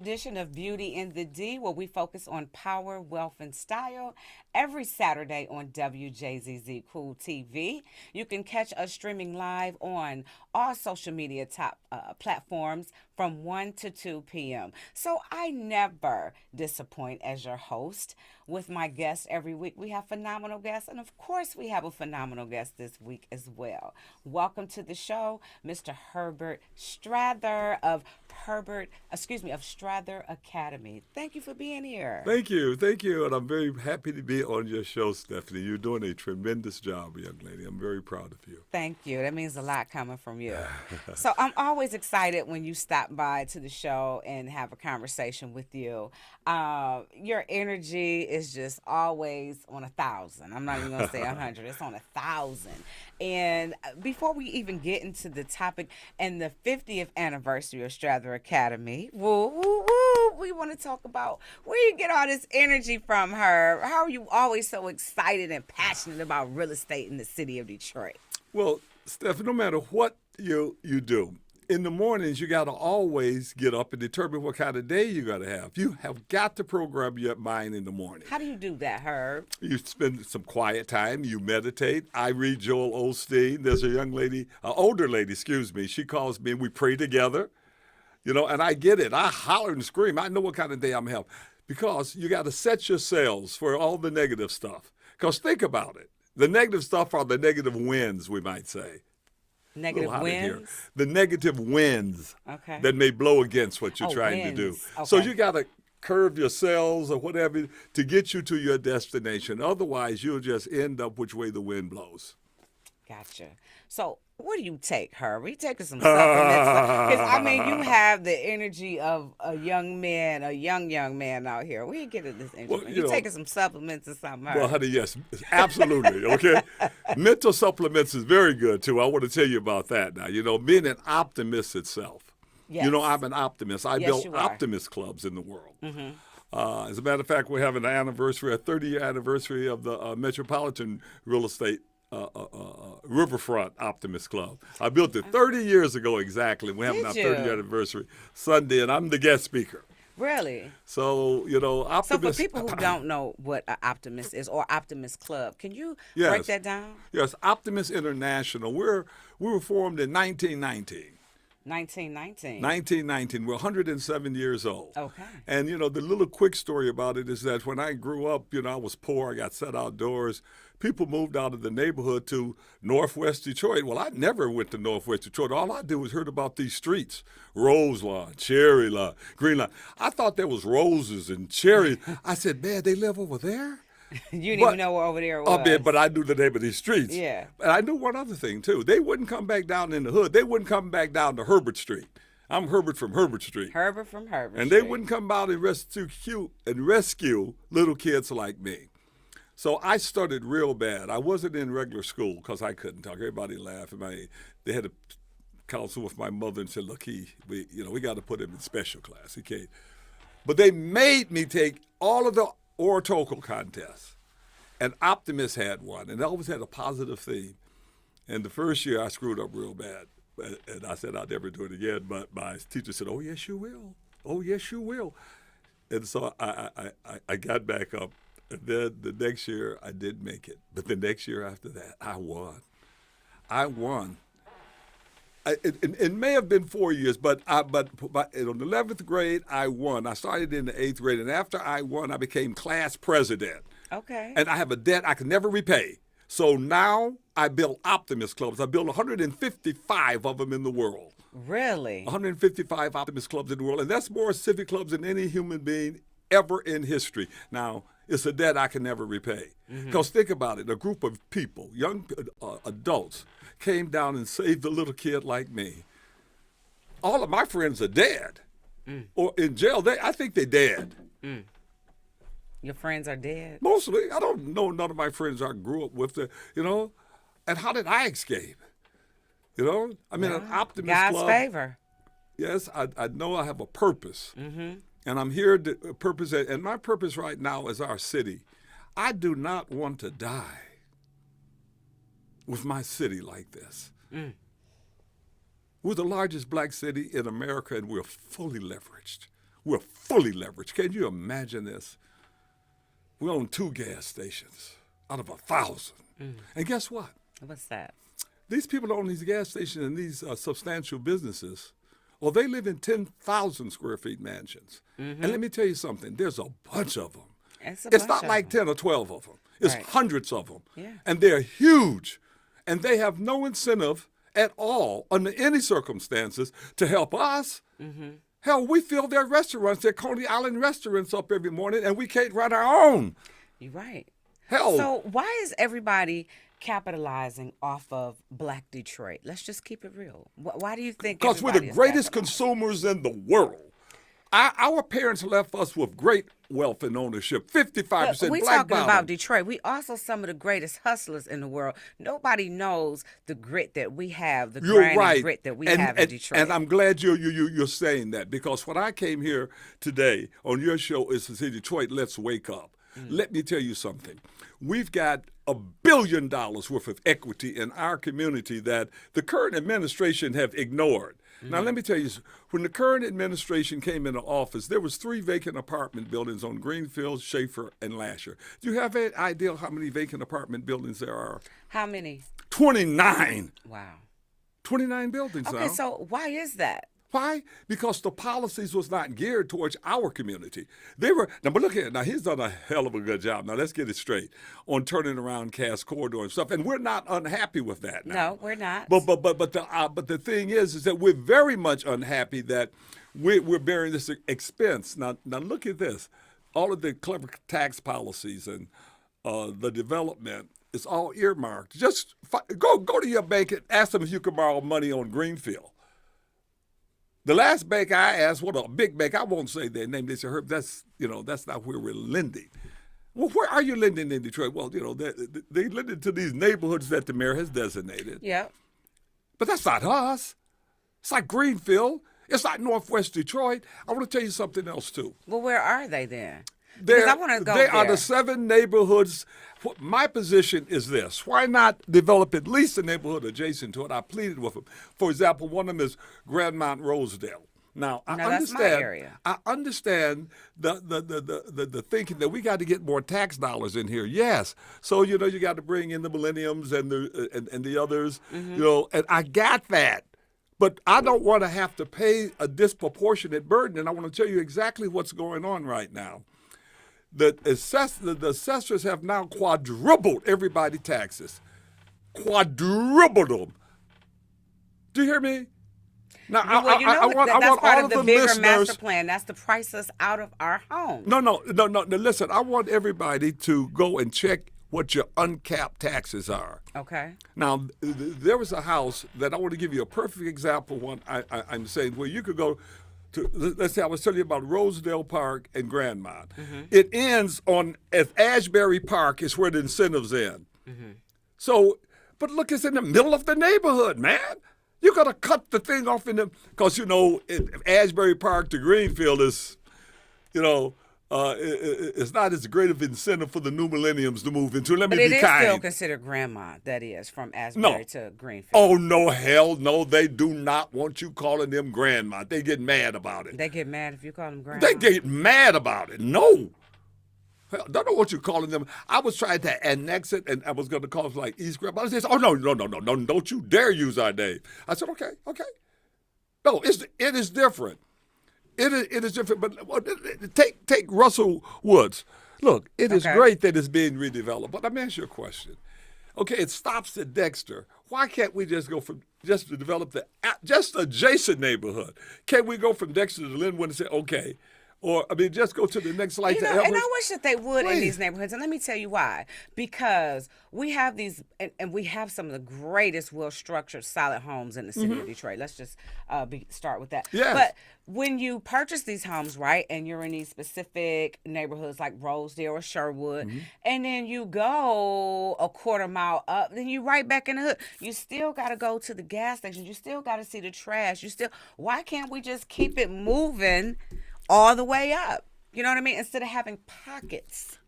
Edition of Beauty in the D, where we focus on power, wealth, and style every Saturday on WJZZ Cool TV. You can catch us streaming live on all social media top platforms from 1 to 2 p.m. So I never disappoint as your host with my guests every week. We have phenomenal guests, and of course, we have a phenomenal guest this week as well. Welcome to the show, Mr. Herbert Strather of Strather Academy. Thank you for being here. Thank you, and I'm very happy to be on your show, Stephanie. You're doing a tremendous job, young lady. I'm very proud of you. Thank you. That means a lot coming from you. So I'm always excited when you stop by to the show and have a conversation with you. Your energy is just always on 1,000. I'm not even going to say 100. It's on 1,000. And before we even get into the topic and the 50th anniversary of Strather Academy, woo, woo, woo, we want to talk about where you get all this energy from, her. How are you always so excited and passionate about real estate in the city of Detroit? Well, Stephanie, no matter what you do, in the mornings you got to always get up and determine what kind of day you got to have. You have got to program your mind in the morning. How do you do that, Herb? You spend some quiet time. You meditate. I read Joel Osteen. There's a young lady, an older lady, excuse me. She calls me and we pray together. And I get it. I holler and scream. I know what kind of day I'm having. Because you got to set yourselves for all the negative stuff. Because think about it. The negative stuff are the negative winds, we might say. Negative winds? The negative winds Okay. that may blow against what you're Oh, trying to do. winds. So Okay. you got to curve yourselves or whatever to get you to your destination. Otherwise, you'll just end up which way the wind blows. Gotcha. So, what do you take, Herb? You taking some supplements? Because, I mean, you have the energy of a young man, a young man out here. Where you getting this energy Well, from? you You know- taking some supplements or something, Herb? Well, honey, yes, absolutely. Okay. Mental supplements is very good, too. I want to tell you about that now. Being an optimist itself. Yes. I'm an optimist. I Yes, built you are. optimist clubs in the world. As a matter of fact, we're having an anniversary, a 30-year anniversary of the Metropolitan Real Estate Riverfront Optimist Club. I built it 30 years ago exactly. We're having Did our you? 30th anniversary Sunday, and I'm the guest speaker. Really? So, So, for optimist. people who don't know what an optimist is or optimist club, can you Yes. break that down? Yes, Optimist International. We were formed in 1919. 1919. 1919. We're 107 years old. Okay. And, the little quick story about it is that when I grew up, I was poor. I got set outdoors. People moved out of the neighborhood to Northwest Detroit. Well, I never went to Northwest Detroit. All I did was heard about these streets. Rose Lawn, Cherry Lawn, Green Lawn. I thought there was roses and cherries. I said, man, they live over there? You didn't But- even know where over there Oh, was. man, but I knew the name of these streets. Yeah. And I knew one other thing, too. They wouldn't come back down in the hood. They wouldn't come back down to Herbert Street. I'm Herbert from Herbert Street. Herbert from Herbert And they Street. wouldn't come out and rescue little kids like me. So I started real bad. I wasn't in regular school because I couldn't talk. Everybody laughed. They had a counsel with my mother and said, "Look, we got to put him in special class. He can't." But they made me take all of the oratorical contests, and Optimist had one, and it always had a positive theme. And the first year I screwed up real bad, and I said I'd never do it again. But my teacher said, "Oh yes, you will. Oh yes, you will." And so I got back up. And then the next year, I did make it. But the next year after that, I won. It may have been 4 years, but in the 11th grade, I won. I started in the 8th grade, and after I won, I became class president. Okay. And I have a debt I can never repay. So now I build optimist clubs. I built 155 of them in the world. Really? 155 optimist clubs in the world, and that's more civic clubs than any human being ever in history. Now, it's a debt I can never repay. Because think about it, a group of people, young adults, came down and saved a little kid like me. All of my friends are dead. Or in jail. I think they're dead. Your friends are dead? Mostly. I don't know none of my friends I grew up with. And how did I escape? An optimist God's club. favor. Yes, I know I have a purpose. And I'm here to purpose it. And my purpose right now is our city. I do not want to die with my city like this. We're the largest black city in America, and we're fully leveraged. We're fully leveraged. Can you imagine this? We own 2 gas stations out of 1,000. And guess what? What's that? These people that own these gas stations and these substantial businesses, well, they live in 10,000 square feet mansions. And let me tell you something. There's a bunch of them. It's not like 10 or 12 of them. It's hundreds of them. Yeah. And they're huge. And they have no incentive at all under any circumstances to help us. Hell, we fill their restaurants, their Coney Island restaurants up every morning, and we can't run our own. You're right. Hell. So why is everybody capitalizing off of Black Detroit? Let's just keep it real. Why do you think? Because we're the greatest consumers in the world. Our parents left us with great wealth and ownership, 55% we black talking bottom. about Detroit. We also some of the greatest hustlers in the world. Nobody knows the grit that we have, the You're grind right. and grit that we have in Detroit. And I'm glad you're saying that, because when I came here today on your show is to say, Detroit, let's wake up. Let me tell you something. We've got $1 billion worth of equity in our community that the current administration have ignored. Now, let me tell you, when the current administration came into office, there was 3 vacant apartment buildings on Greenfield, Schaefer, and Lasher. Do you have any idea how many vacant apartment buildings there are? How many? 29. Wow. 29 buildings now. Okay, so why is that? Why? Because the policies was not geared towards our community. They were now, but look at it. Now he's done a hell of a good job. Now let's get it straight on turning around Cass Corridor and stuff, and we're not unhappy with that. Now. No, we're not. But the thing is that we're very much unhappy that we're bearing this expense. Now look at this. All of the clever tax policies and the development is all earmarked. Just go to your bank and ask them if you can borrow money on Greenfield. The last bank I asked, what a big bank, I won't say their name. They said, Herb, that's not where we're lending. Well, where are you lending in Detroit? Well, they lended to these neighborhoods that the mayor has designated. Yeah. But that's not us. It's like Greenfield. It's like Northwest Detroit. I want to tell you something else, too. Well, where are they then? Because I want to go They there. are the 7 neighborhoods. My position is this. Why not develop at least a neighborhood adjacent to it? I pleaded with them. For example, one of them is Grandmont Rosedale. Now, I understand. That's my area. I understand the thinking that we got to get more tax dollars in here. Yes. So, you got to bring in the millenniums and the others, and I got that. But I don't want to have to pay a disproportionate burden, and I want to tell you exactly what's going on right now. The assessors have now quadrupled everybody's taxes. Quadrupled them. Do you hear me? Now, I want part all of the the bigger listeners. master plan. That's to price us out of our homes. No. Listen, I want everybody to go and check what your uncapped taxes are. Okay. Now, there was a house that I want to give you a perfect example. One I'm saying where you could go. Let's say I was telling you about Rosedale Park and Grandmont. It ends at Ashbury Park is where the incentives end. So, but look, it's in the middle of the neighborhood, man. You got to cut the thing off because Ashbury Park to Greenfield is, it's not as great of incentive for the new millenniums to move into. Let me be kind. But it is still considered Grandmont, that is, from Asbury to Greenfield. Oh, no, hell no. They do not want you calling them Grandmont. They get mad about it. They get mad if you call them Grandmont? They get mad about it. No. Hell, I don't know what you're calling them. I was trying to annex it, and I was going to call it like East Grandmont. I said, oh, no, don't you dare use our name. I said, okay. No, it is different. It is different, but take Russell Woods. Look, it is great that it's being redeveloped, but let me ask you a question. Okay, it stops at Dexter. Why can't we just go just to develop the just adjacent neighborhood? Can't we go from Dexter to Linwood and say, okay, or just go to the next light to Elmhurst? And I wish that they would in these neighborhoods, and let me tell you why. Because we have these, and we have some of the greatest, well-structured, solid homes in the city of Detroit. Let's just start with that. Yes. But when you purchase these homes, right, and you're in these specific neighborhoods like Rosedale or Sherwood, and then you go a quarter mile up, then you right back in the hood. You still got to go to the gas station. You still got to see the trash. Why can't we just keep it moving all the way up? You know what I mean? Instead of having pockets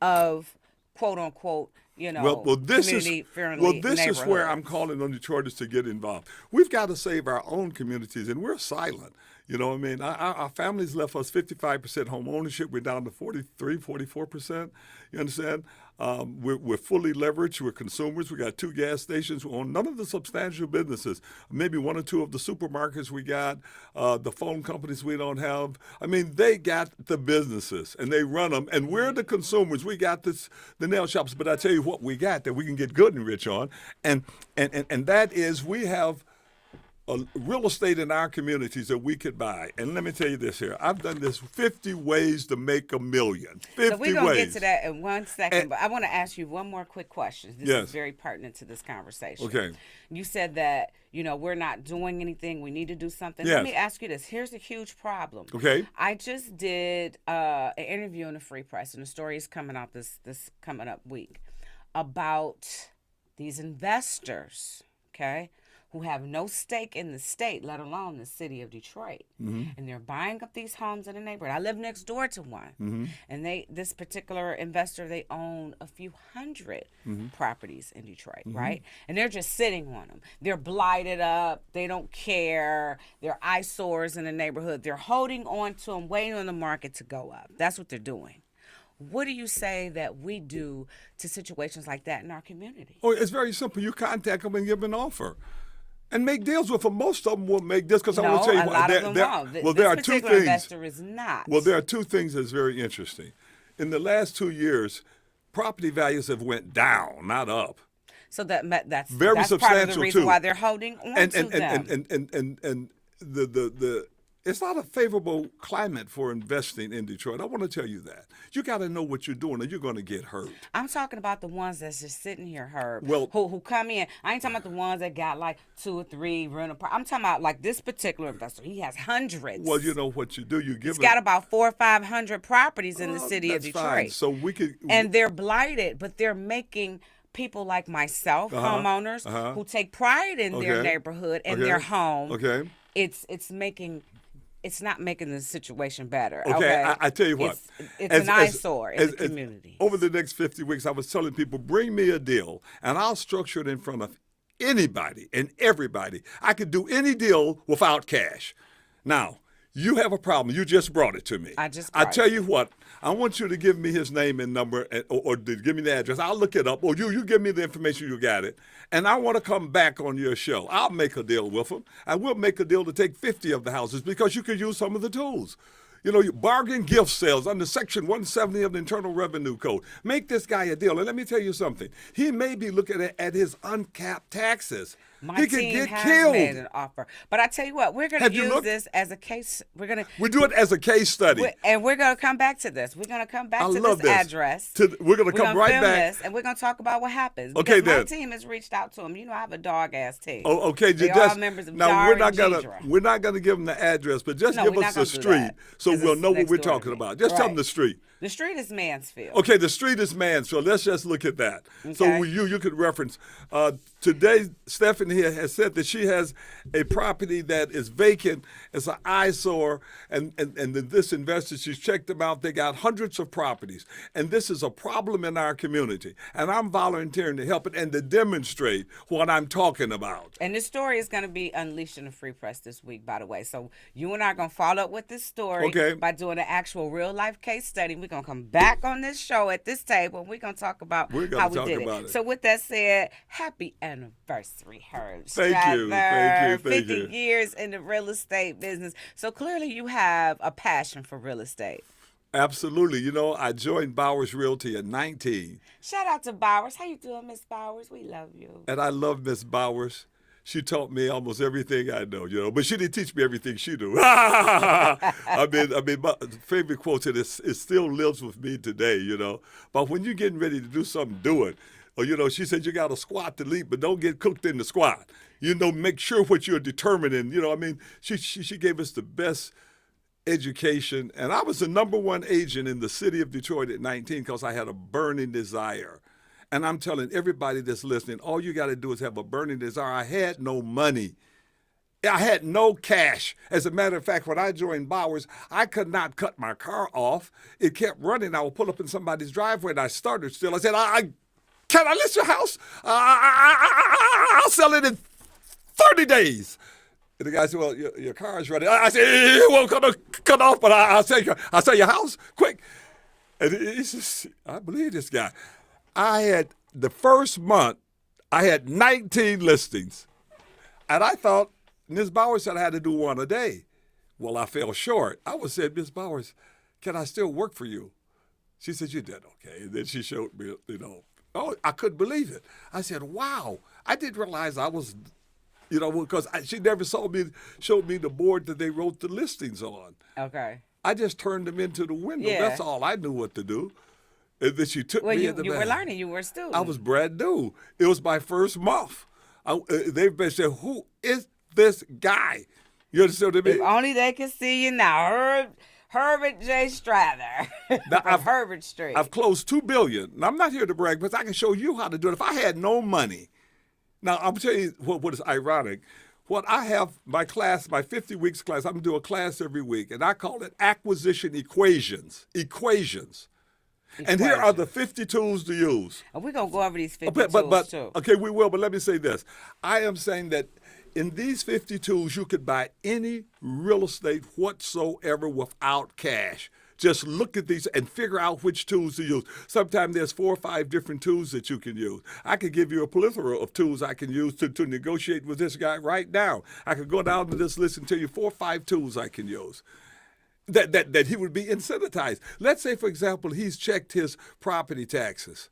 of quote unquote, community-friendly this is where I'm calling on Detroiters to get involved. We've got to save our own communities, and we're silent. You know what I mean? Our families left us 55% home ownership. We're down to 43, 44%. You understand? We're fully leveraged. We're consumers. We got 2 gas stations. We own none of the substantial businesses. Maybe 1 or 2 of the supermarkets we got, the phone companies we don't have. I mean, they got the businesses and they run them. And we're the consumers. We got the nail shops. But I tell you what we got that we can get good and rich on. And that is we have real estate in our communities that we could buy. And let me tell you this here. I've done this 50 ways to make $1 million. 50 ways. So we're going to get to that in 1 second, but I want to ask you one more quick question. This Yes. is very pertinent to this conversation. Okay. You said that, we're not doing anything. We need to do something. Yes. Let me ask you this. Here's a huge problem. Okay. I just did an interview in the Free Press, and the story is coming out this coming up week about these investors, okay, who have no stake in the state, let alone the city of Detroit. Mm-hmm. And they're buying up these homes in the neighborhood. I live next door to one. Mm-hmm. And this particular investor, they own a few hundred properties in Detroit, right? And they're just sitting on them. They're blighted up. They don't care. They're eyesores in the neighborhood. They're holding on to them, waiting on the market to go up. That's what they're doing. What do you say that we do to situations like that in our community? Oh, it's very simple. You contact them and give them an offer. And make deals with them. Most of them will make deals because I want to tell you a what. lot of them won't. Well, This there are 2 particular things. investor is not. Well, there are 2 things that's very interesting. In the last 2 years, property values have went down, not up. So that's Very part of the substantial, reason too. why they're holding on to them. And the it's not a favorable climate for investing in Detroit. I want to tell you that. You got to know what you're doing or you're going to get hurt. I'm talking about the ones that's just sitting here, Herb, Well- who come in. I ain't talking about the ones that got like 2 or 3 rental I'm talking about like this particular investor. He has hundreds. Well, you know what you do. You give He's got about 400 or 500 properties in the city of that's Detroit. fine. So we could. And they're blighted, but they're making people like myself, homeowners, who take pride in their Okay. neighborhood and Okay. their home. Okay. It's not making the situation better. Okay, I tell you what. It's an eyesore in the community. Over the next 50 weeks, I was telling people, bring me a deal, and I'll structure it in front of anybody and everybody. I could do any deal without cash. Now, you have a problem. You just brought it to me. I tell you what. I want you to give me his name and number, or give me the address. I'll look it up. Or you give me the information. You got it. And I want to come back on your show. I'll make a deal with him. I will make a deal to take 50 of the houses because you could use some of the tools. You bargain gift sales under Section 170 of the Internal Revenue Code. Make this guy a deal. And let me tell you something. He may be looking at his uncapped taxes. My he could team get has killed. made an offer. But I tell you what, we're going to use this as a case. We do it as a case study. And we're going to come back to this. We're going to come back to this address. We're going to come right film back. This, and we're going to talk about what happens. Okay, because my then. team has reached out to him. I have a dog-ass team. Oh, okay. They're all members of now JAR we're not and gonna Deidre. we're not gonna give them the address, but just No, give we're us not the gonna do street that, so 'cause we'll it's know what next we're door to talking me. about. Just tell them Right. the street. The street is Mansfield. Okay, the street is Mansfield. Let's just look at that. So Okay. you could reference. Today, Stephanie here has said that she has a property that is vacant. It's an eyesore, and this investor, she's checked them out. They got hundreds of properties, and this is a problem in our community. And I'm volunteering to help it and to demonstrate what I'm talking about. And this story is going to be unleashed in the Free Press this week, by the way. So you and I are going to follow up with this story by doing an actual real-life case study. We're going to come back on this show at this table, and we're going to talk about how we did it. So with that said, happy anniversary, Herb. Thank you. 50 years in the real estate business. So clearly you have a passion for real estate. Absolutely. I joined Bowers Realty at 19. Shout out to Bowers. How you doing, Miss Bowers? We love you. And I love Miss Bowers. She taught me almost everything I know, but she didn't teach me everything she knew. I mean, my favorite quote to this, it still lives with me today, But when you're getting ready to do something, do it. Or, she said you got to squat to leap, but don't get cooked in the squat. Make sure what you're determining. She gave us the best education. And I was the #1 agent in the city of Detroit at 19 because I had a burning desire. And I'm telling everybody that's listening, all you got to do is have a burning desire. I had no money. I had no cash. As a matter of fact, when I joined Bowers, I could not cut my car off. It kept running. I would pull up in somebody's driveway, and I started still. I said, can I list your house? I'll sell it in 30 days. And the guy said, well, your car is ready. I said, it won't cut off, but I'll sell your house quick. And he says, I believe this guy. The first month, I had 19 listings. And I thought, Ms. Bowers said I had to do one a day. Well, I fell short. I was saying, Ms. Bowers, can I still work for you? She said, you did okay. And then she showed me, oh, I couldn't believe it. I said, wow. I didn't realize I was, because she never showed me the board that they wrote the listings on. Okay. I just turned them into the window. Yeah. That's all I knew what to do. And then she took me in the back. You were learning. You were a student. I was brand new. It was my first month. They've been saying, who is this guy? You understand what I mean? If only they can see you now. Herbert J. Strather from Herbert Street. I've closed $2 billion. Now, I'm not here to brag, but I can show you how to do it. If I had no money, now I'm telling you what is ironic. What I have, my 50 weeks class, I'm going to do a class every week, and I call it acquisition equations. And here are the 50 tools to use. And we're going to go over these 50 tools, too. Okay, we will, but let me say this. I am saying that in these 50 tools, you could buy any real estate whatsoever without cash. Just look at these and figure out which tools to use. Sometimes there's 4 or 5 different tools that you can use. I could give you a plethora of tools I can use to negotiate with this guy right now. I could go down to this list and tell you 4 or 5 tools I can use. That he would be incentivized. Let's say, for example, he's checked his property taxes,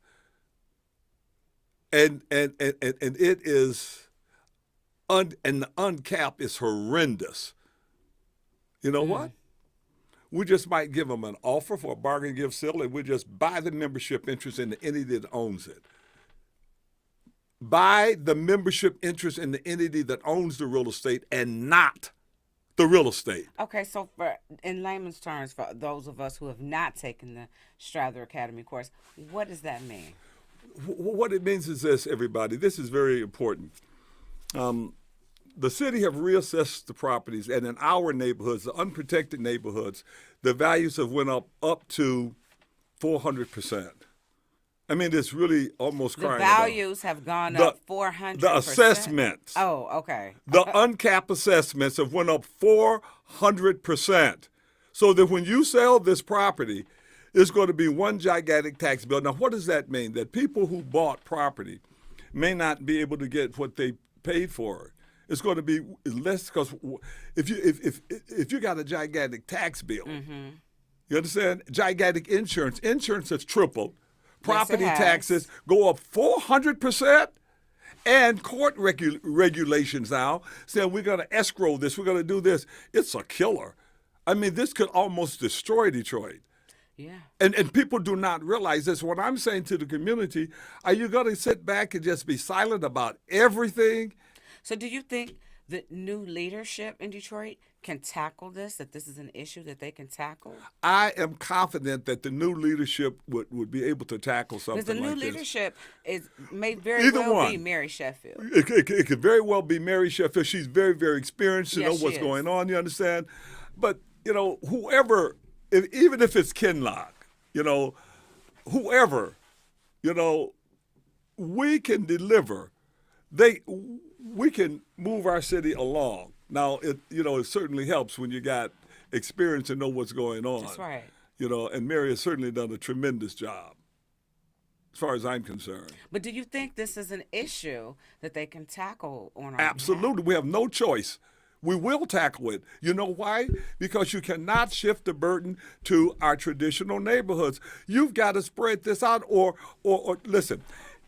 and it is, and the uncap is horrendous. You know what? We just might give him an offer for a bargain give sale, and we just buy the membership interest in the entity that owns it. Buy the membership interest in the entity that owns the real estate and not the real estate. Okay, so in layman's terms, for those of us who have not taken the Strather Academy course, what does that mean? What it means is this, everybody. This is very important. The city have reassessed the properties, and in our neighborhoods, the unprotected neighborhoods, the values have went up to 400%. I mean, it's really almost crying. The values have gone up 400%. The assessments. Oh, okay. The uncapped assessments have went up 400%. So that when you sell this property, it's going to be one gigantic tax bill. Now, what does that mean? That people who bought property may not be able to get what they paid for it. It's going to be less because if you got a gigantic tax bill, you understand? Gigantic insurance has tripled. Property taxes go up 400%, and court regulations now saying we're going to escrow this, we're going to do this. It's a killer. I mean, this could almost destroy Detroit. Yeah. And people do not realize this. What I'm saying to the community, are you going to sit back and just be silent about everything? So do you think the new leadership in Detroit can tackle this, that this is an issue that they can tackle? I am confident that the new leadership would be able to tackle something like this. Because the new leadership may very well be Mary Sheffield. It could very well be Mary Sheffield. She's very, very experienced to know what's going on, you understand? But, whoever, even if it's Kinlock, whoever, we can deliver. We can move our city along. Now, it certainly helps when you got experience and know what's going on. That's right. And Mary has certainly done a tremendous job, as far as I'm concerned. But do you think this is an issue that they can tackle on our Absolutely. behalf? We have no choice. We will tackle it. You know why? Because you cannot shift the burden to our traditional neighborhoods. You've got to spread this out or listen.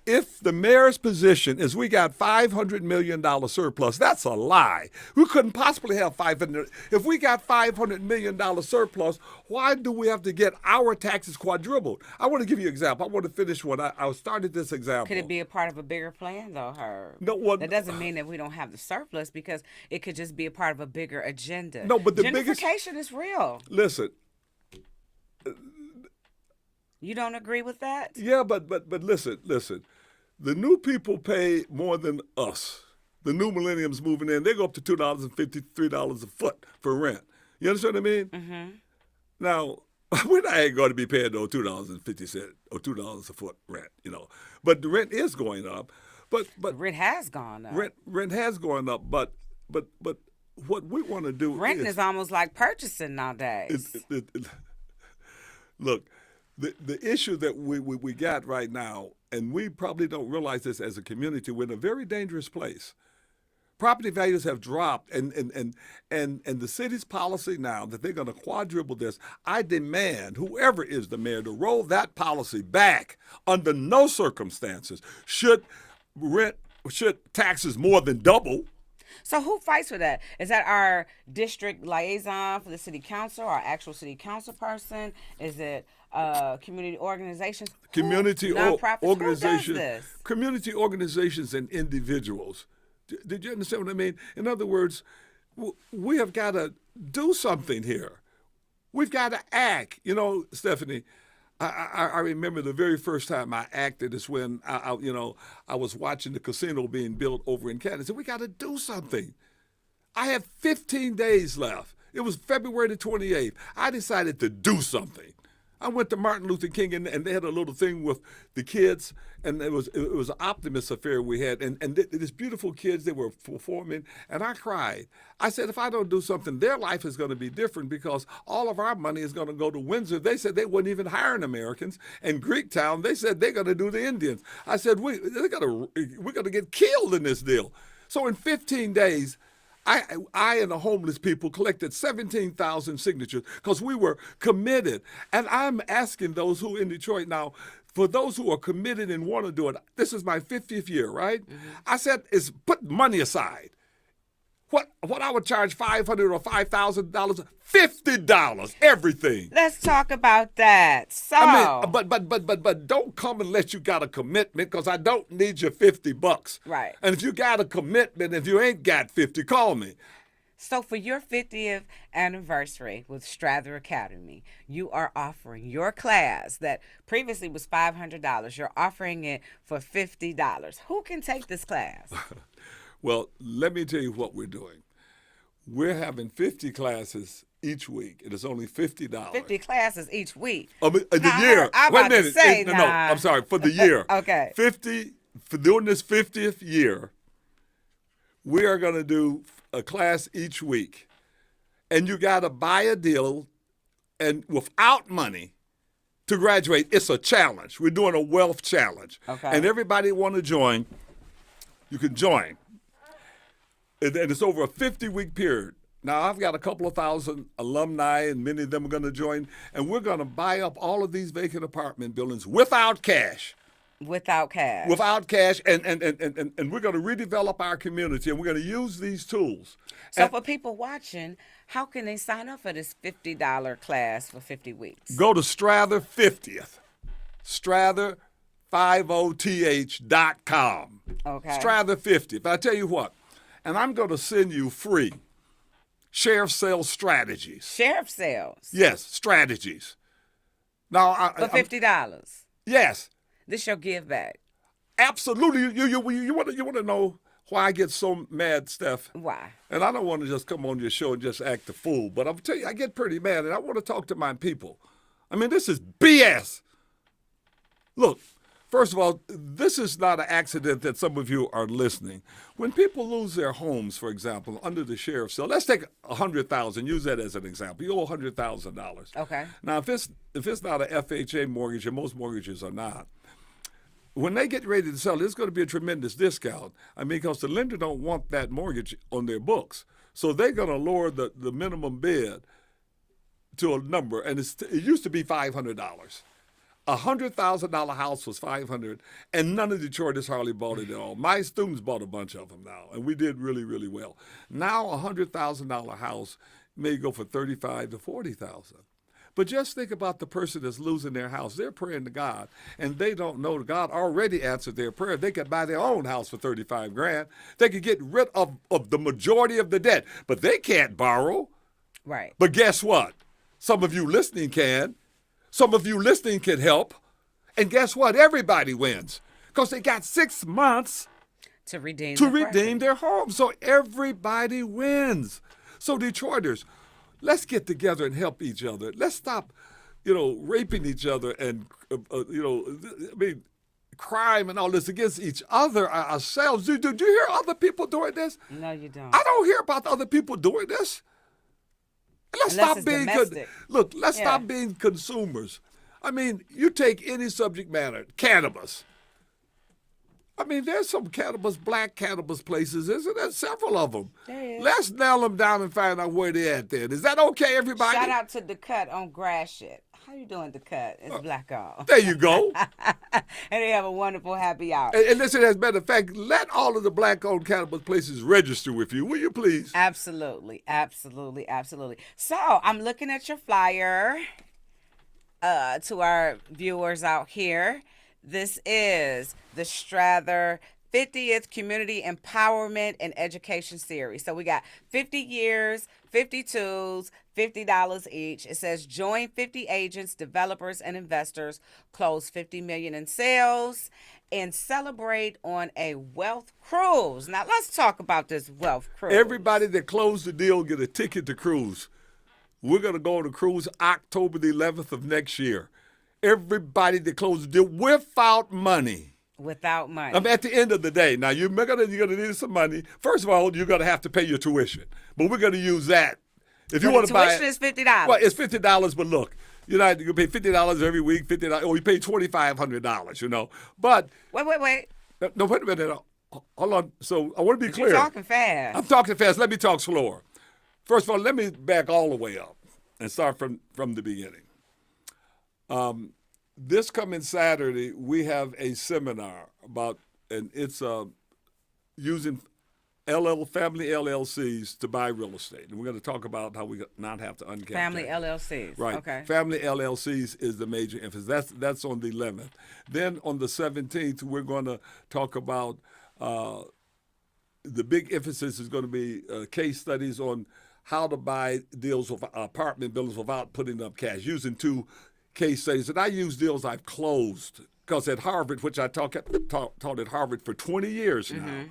If the mayor's position is we got $500 million surplus, that's a lie. We couldn't possibly have $500. If we got $500 million surplus, why do we have to get our taxes quadrupled? I want to give you an example. I want to finish one. I started this example. Could it be a part of a bigger plan, though, Herb? No, that doesn't mean that we don't have the surplus, because it could just be a part of a bigger agenda. No, but the gentrification is real. Listen. You don't agree with that? Yeah, but listen. The new people pay more than us. The new millenniums moving in, they go up to $2.50, $3 a foot for rent. You understand what I mean? Mm-hmm. Now, we're not going to be paying no $2.50 or $2 a foot rent, But the rent is going up. But rent has gone up. Rent has gone up. But what we want to do Renting is almost like purchasing nowadays. Look, the issue that we got right now, and we probably don't realize this as a community, we're in a very dangerous place. Property values have dropped, and the city's policy now that they're going to quadruple this. I demand whoever is the mayor to roll that policy back. Under no circumstances should taxes more than double. So who fights for that? Is that our district liaison for the city council, our actual city council person? Is it community organizations? Nonprofits? Organizations. Who does this? Community organizations and individuals. Did you understand what I mean? In other words, we have got to do something here. We've got to act. You know, Stephanie, I remember the very first time I acted is when I was watching the casino being built over in Canada. I said, we got to do something. I have 15 days left. It was February the 28th. I decided to do something. I went to Martin Luther King, and they had a little thing with the kids, and it was an optimist affair we had, and these beautiful kids, they were performing, and I cried. I said, if I don't do something, their life is going to be different because all of our money is going to go to Windsor. They said they wouldn't even hiring Americans, and Greektown, they said they're going to do the Indians. I said, we're going to get killed in this deal. So in 15 days, I and the homeless people collected 17,000 signatures because we were committed. And I'm asking those who in Detroit now, for those who are committed and want to do it, this is my 50th year, right? Mm-hmm. I said, is put money aside. What I would charge $500 or $5,000, $50, everything. Let's talk about that. So, I mean, but don't come unless you got a commitment, because I don't need your $50. Right. And if you got a commitment, if you ain't got 50, call me. So for your 50th anniversary with Strather Academy, you are offering your class that previously was $500. You're offering it for $50. Who can take this class? Well, let me tell you what we're doing. We're having 50 classes each week. It is only $50. 50 classes each week. The year. I'm Wait a about minute. to say, No, I'm sorry. For the year. Okay. 50, for doing this 50th year, we are going to do a class each week. And you got to buy a deal, and without money to graduate, it's a challenge. We're doing a wealth challenge. Okay. And everybody want to join, you can join. And it's over a 50-week period. Now, I've got a couple of thousand alumni, and many of them are going to join, and we're going to buy up all of these vacant apartment buildings without cash. Without cash. Without cash, and we're going to redevelop our community, and we're going to use these tools. So for people watching, how can they sign up for this $50 class for 50 weeks? Go to Strather 50th, Strather50th.com. Okay. Strather 50th. I tell you what, and I'm going to send you free sheriff sales strategies. Sheriff sales? Yes, strategies. Now, for $50? Yes. This your give back. Absolutely. You want to know why I get so mad, Steph? Why? And I don't want to just come on your show and just act the fool, but I'm telling you, I get pretty mad, and I want to talk to my people. I mean, this is BS. Look, first of all, this is not an accident that some of you are listening. When people lose their homes, for example, under the sheriff's sale, let's take $100,000. Use that as an example. You owe $100,000. Okay. Now, if it's not an FHA mortgage, and most mortgages are not, when they get ready to sell, there's going to be a tremendous discount. I mean, because the lender don't want that mortgage on their books. So they're going to lower the minimum bid to a number, and it used to be $500. A $100,000 house was $500, and none of Detroiters hardly bought it at all. My students bought a bunch of them now, and we did really, really well. Now a $100,000 house may go for $35,000 to $40,000. But just think about the person that's losing their house. They're praying to God, and they don't know God already answered their prayer. They could buy their own house for $35,000. They could get rid of the majority of the debt, but they can't borrow. Right. But guess what? Some of you listening can. Some of you listening can help. And guess what? Everybody wins, because they got 6 months to redeem their home. So everybody wins. So Detroiters, let's get together and help each other. Let's stop, raping each other and, crime and all this against each other, ourselves. Do you hear other people doing this? No, you don't. I don't hear about other people doing this. Let's Unless stop it's being domestic. let's stop being consumers. I mean, you take any subject matter, cannabis. I mean, there's some black cannabis places, isn't there? Several of them. There is. Let's nail them down and find out where they're at then. Is that okay, everybody? Shout out to the cut on grass shit. How you doing, the cut? It's black all. There you go. And they have a wonderful happy hour. And listen, as a matter of fact, let all of the black-owned cannabis places register with you, will you please? Absolutely, absolutely, absolutely. So I'm looking at your flyer to our viewers out here. This is the Strather 50th Community Empowerment and Education Series. So we got 50 years, 52s, $50 each. It says join 50 agents, developers, and investors, close 50 million in sales, and celebrate on a wealth cruise. Now let's talk about this wealth cruise. Everybody that closed the deal get a ticket to cruise. We're going to go on a cruise October the 11th of next year. Everybody that closed the deal without money. Without money. I mean, at the end of the day, now you're gonna need some money. First of all, you're gonna have to pay your tuition, but we're gonna use that. If you want to buy tuition is $50. Well, it's $50, but look, you pay $50 every week, $50, or you pay $2,500. You know, but Wait. no, wait a minute. Hold on. So I want to be clear. You're talking fast. I'm talking fast. Let me talk slower. First of all, let me back all the way up and start from the beginning. This coming Saturday, we have a seminar about, and it's using family LLCs to buy real estate. And we're going to talk about how we not have to uncap Family tax. LLCs. Right. Okay. Family LLCs is the major emphasis. That's on the 11th. Then on the 17th, we're going to talk about the big emphasis is going to be case studies on how to buy deals with apartment buildings without putting up cash, using two case studies. And I use deals I've closed because at Harvard, which I taught at Harvard for 20 years now,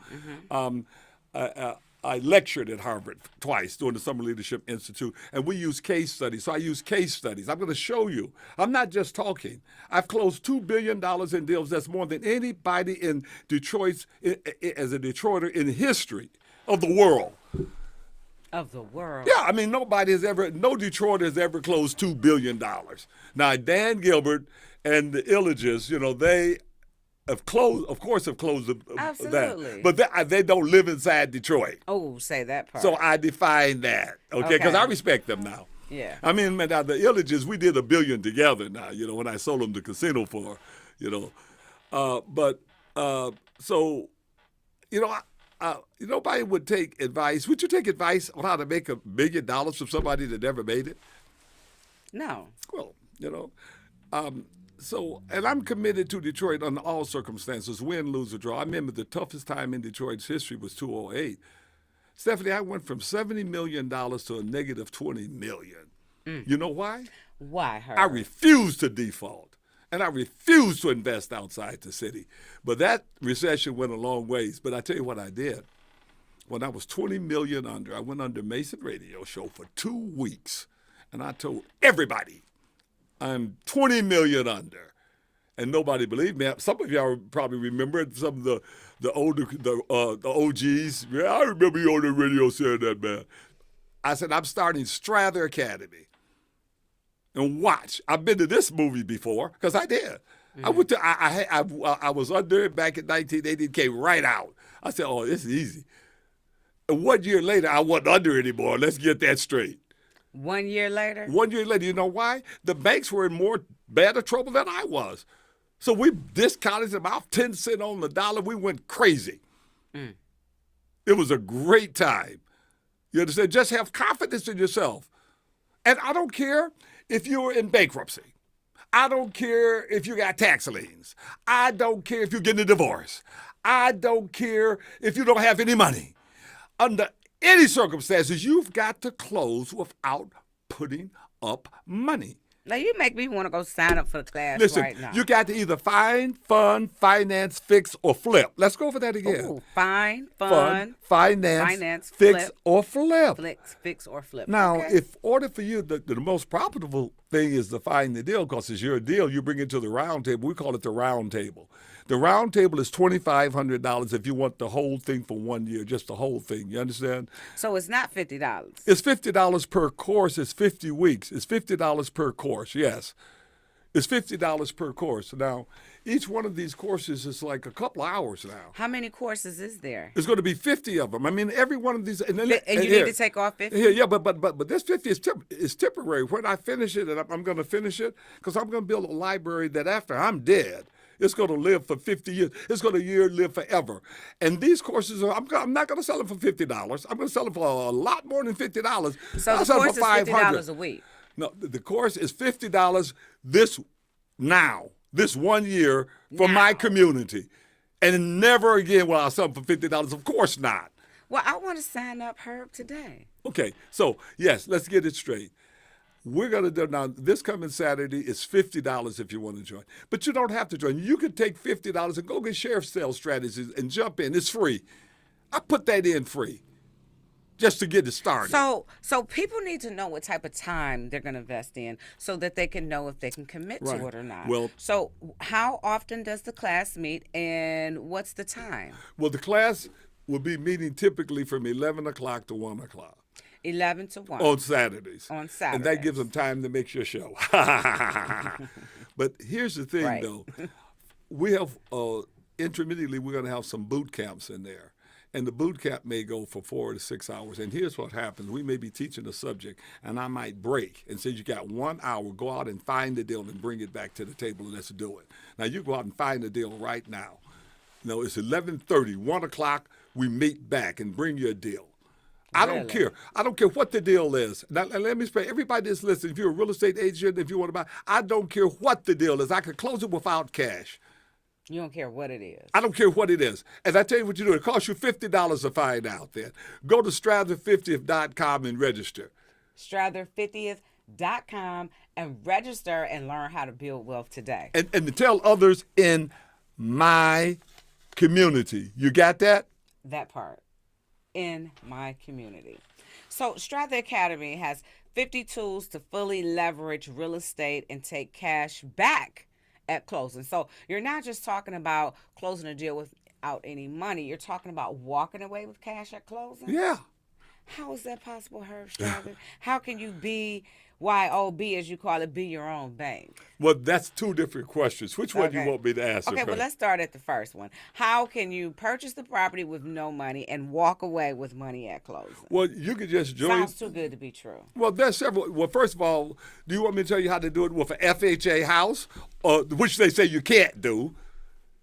I lectured at Harvard twice during the Summer Leadership Institute, and we use case studies. So I use case studies. I'm going to show you. I'm not just talking. I've closed $2 billion in deals. That's more than anybody in Detroit, as a Detroiter in history of the world. Of the world. Yeah, I mean, no Detroiter has ever closed $2 billion. Now, Dan Gilbert and the Illages, they have closed Absolutely. that. But they don't live inside Detroit. Oh, say that part. So I define that, okay? Because I respect them now. Yeah. I mean, now the Illages, we did $1 billion together now, when I sold them the casino for, nobody would take advice. Would you take advice on how to make $1 billion from somebody that never made it? No. Well, and I'm committed to Detroit under all circumstances, win, lose, or draw. I remember the toughest time in Detroit's history was 2008. Stephanie, I went from $70 million to a negative $20 million. You know why? Why, Herb? I refused to default, and I refused to invest outside the city. But that recession went a long ways. But I tell you what I did. When I was $20 million under, I went under Mason Radio Show for 2 weeks, and I told everybody, I'm 20 million under, and nobody believed me. Some of y'all probably remember some of the older the OGs. Yeah, I remember you on the radio saying that, man. I said I'm starting Strather Academy, and watch. I've been to this movie before because I did. Mm-hmm. I went to I was under it back in 1980. It came right out. I said, oh, this is easy. And 1 year later, I wasn't under anymore. Let's get that straight. 1 year later? 1 year later. You know why? The banks were in more bad trouble than I was. So we discounted about 10 cents on the dollar. We went crazy. It was a great time. You understand? Just have confidence in yourself. And I don't care if you're in bankruptcy. I don't care if you got tax liens. I don't care if you're getting a divorce. I don't care if you don't have any money. Under any circumstances, you've got to close without putting up money. Now, you make me want to go sign up for the class Listen, right now. you got to either find, fund, finance, fix, or flip. Let's go over that again. Ooh, fund, finance, fix, flip. or flip. Fix or flip. Now, okay. in order for you, the most profitable thing is to find the deal, because it's your deal. You bring it to the round table. We call it the round table. The round table is $2,500 if you want the whole thing for 1 year, just the whole thing. You understand? So it's not $50. It's $50 per course. It's 50 weeks. It's $50 per course, yes. It's $50 per course. Now, each one of these courses is like a couple of hours now. How many courses is there? There's going to be 50 of them. I mean, every one of these. And You need to take off 50? Yeah, but this 50 is temporary. When I finish it, and I'm going to finish it, because I'm going to build a library that after I'm dead, it's going to live for 50 years. It's going to live forever. And these courses, I'm not going to sell them for $50. I'm going to sell them for a lot more than $50. So I'll the sell them course is for $50 a week? No, the course is $50 this 1 year for my community. And never again will I sell them for $50. Of course not. Well, I want to sign up, Herb, today. Okay, so yes, let's get it straight. We're going to do now. This coming Saturday is $50 if you want to join, but you don't have to join. You can take $50 and go get sheriff's sale strategies and jump in. It's free. I put that in free, just to get it started. So people need to know what type of time they're going to invest in, so that they can know if they can commit to it or not. Well, so how often does the class meet, and what's the time? Well, the class will be meeting typically from 11 o'clock to 1 o'clock. 11 to 1. On Saturdays. On Saturdays. And that gives them time to make your show. But here's the thing, though. We have, intermittently, we're going to have some boot camps in there. And the boot camp may go for 4 to 6 hours. And here's what happens. We may be teaching a subject, and I might break and say, you got 1 hour. Go out and find the deal and bring it back to the table, and let's do it. Now, you go out and find the deal right now. No, it's 11:30, 1 o'clock, we meet back and bring you a deal. I don't care. I don't care what the deal is. Now, let me explain. Everybody that's listening, if you're a real estate agent, if you want to buy, I don't care what the deal is. I could close it without cash. You don't care what it is. I don't care what it is. And I tell you what you do. It costs you $50 to find out then. Go to Strather50th.com and register. Strather50th.com and register and learn how to build wealth today. And to tell others in my community. You got that? That part. In my community. So Strather Academy has 50 tools to fully leverage real estate and take cash back at closing. So you're not just talking about closing a deal without any money. You're talking about walking away with cash at closing? Yeah. How is that possible, Herb Strather? How can you be YOB, as you call it, be your own bank? Well, that's two different questions. Which one do you want me to answer? Okay, well, let's start at the first one. How can you purchase the property with no money and walk away with money at closing? Well, you could just join. Sounds too good to be true. Well, there's several. Well, first of all, do you want me to tell you how to do it with an FHA house, which they say you can't do?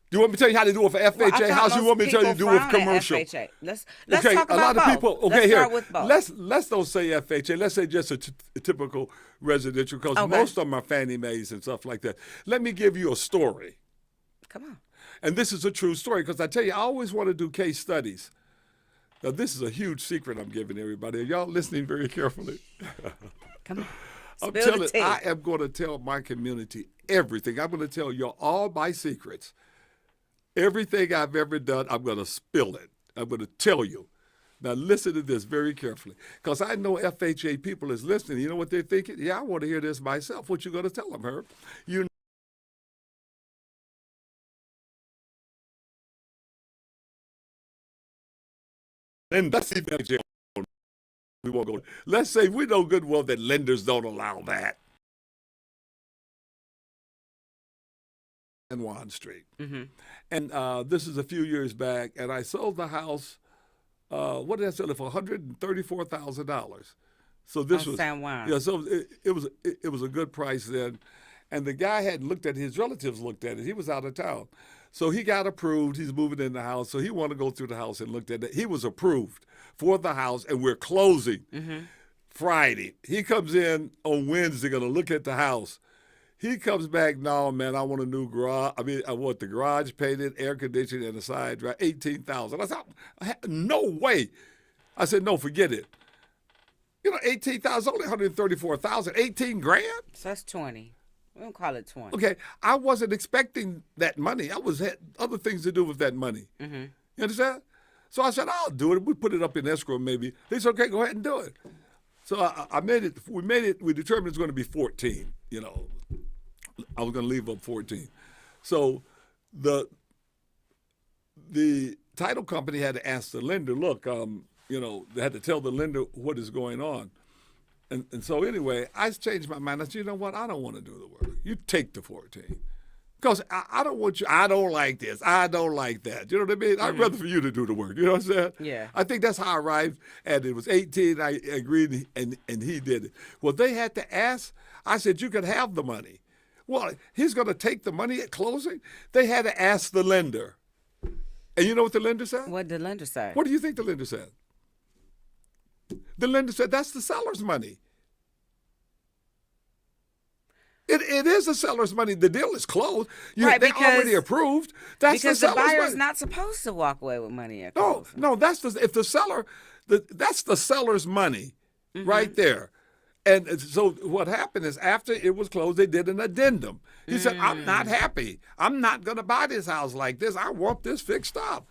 Do you want me to tell you how to do it for FHA house? You want me to tell you to do it with commercial? Let's okay, talk about a lot both. of people. Okay, let's here. Start with both. Let's don't say FHA. Let's say just a typical residential, because most of them are Fannie Mae's and stuff like that. Let me give you a story. Come on. And this is a true story, because I tell you, I always want to do case studies. Now, this is a huge secret I'm giving everybody. Are y'all listening very carefully? Come on. I'm telling. I am going to tell my community everything. I'm going to tell you all my secrets. Everything I've ever done, I'm going to spill it. I'm going to tell you. Now, listen to this very carefully, because I know FHA people is listening. You know what they're thinking? Yeah, I want to hear this myself. What you going to tell them, Herb? And that's FHA. We won't go. Let's say we know good well that lenders don't allow that. And Juan Street. Mm-hmm. And this is a few years back, and I sold the house. What did I sell it for? $134,000. So this was San Juan. Yeah, so it was a good price then. And the guy hadn't looked at it. His relatives looked at it. He was out of town. So he got approved. He's moving in the house. So he wanted to go through the house and looked at it. He was approved for the house, and we're closing Friday. He comes in on Wednesday, going to look at the house. He comes back, no, man, I want a new garage. I mean, I want the garage painted, air conditioned, and a side drive, $18,000. I said, no way. I said, no, forget it. You know, $18,000, only $134,000, 18 grand? So that's 20. We don't call it 20. Okay, I wasn't expecting that money. I had other things to do with that money. Mm-hmm. You understand? So I said, I'll do it. We put it up in escrow maybe. He said, okay, go ahead and do it. So I made it. We determined it's going to be 14. you know, I was going to leave up 14. So the title company had to ask the lender, look, you know, they had to tell the lender what is going on. And so anyway, I changed my mind. I said, you know what? I don't want to do the work. You take the 14. Because I don't want you, I don't like this. I don't like that. You know what I mean? I'd rather for you to do the work. You know what I'm saying? Yeah. I think that's how I arrived at it. It was 18. I agreed, and he did it. Well, they had to ask. I said, you could have the money. Well, he's going to take the money at closing? They had to ask the lender. And you know what the lender said? What did the lender say? What do you think the lender said? The lender said, that's the seller's money. It is the seller's money. The deal is closed. Right, they already approved. That's because the the seller's buyer money. is not supposed to walk away with money at No, closing. no, that's the seller's money right there. And so what happened is after it was closed, they did an addendum. He said, I'm not happy. I'm not going to buy this house like this. I want this fixed up.